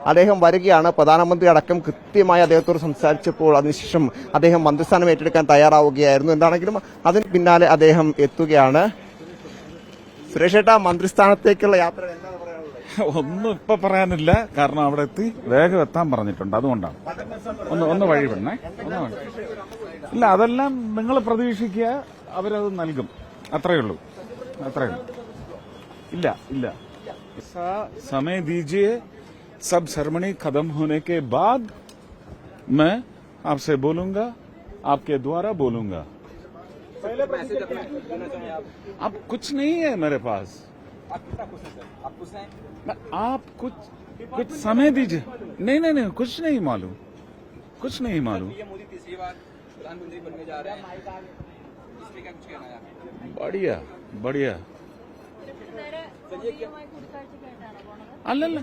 അദ്ദേഹം വരികയാണ്. പ്രധാനമന്ത്രി അടക്കം കൃത്യമായി അദ്ദേഹത്തോട് സംസാരിച്ചപ്പോൾ അതിനുശേഷം അദ്ദേഹം മന്ത്രിസ്ഥാനം ഏറ്റെടുക്കാൻ തയ്യാറാവുകയായിരുന്നു. എന്താണെങ്കിലും അതിന് പിന്നാലെ അദ്ദേഹം എത്തുകയാണ്. സുരേഷേട്ടാ, മന്ത്രിസ്ഥാനത്തേക്കുള്ള യാത്ര എന്താണ് പറയാനുള്ളത്? ഒന്നും ഇപ്പൊ പറയാനില്ല, കാരണം അവിടെ എത്തി വേഗം എത്താൻ പറഞ്ഞിട്ടുണ്ട്. അതുകൊണ്ടാണ് ഒന്ന് വഴി വിടണേ. ഇല്ല, അതെല്ലാം നിങ്ങൾ പ്രതീക്ഷിക്കുക, അവരത് നൽകും. അത്രയേ ഉള്ളൂ. ഇല്ല समय दीजिए. सब सेरेमनी खत्म होने के बाद मैं आपसे बोलूंगा, आपके द्वारा बोलूंगा. अब कुछ नहीं है मेरे पास. आप कितना खुश हैं सर? आप खुश हैं? आप कुछ समय दीजिए. नहीं, कुछ नहीं मालूम. पीएम मोदी तीसरी बार प्रधानमंत्री बनने जा रहे हैं, इस पे क्या कुछ कहना है? बढ़िया. അല്ലല്ല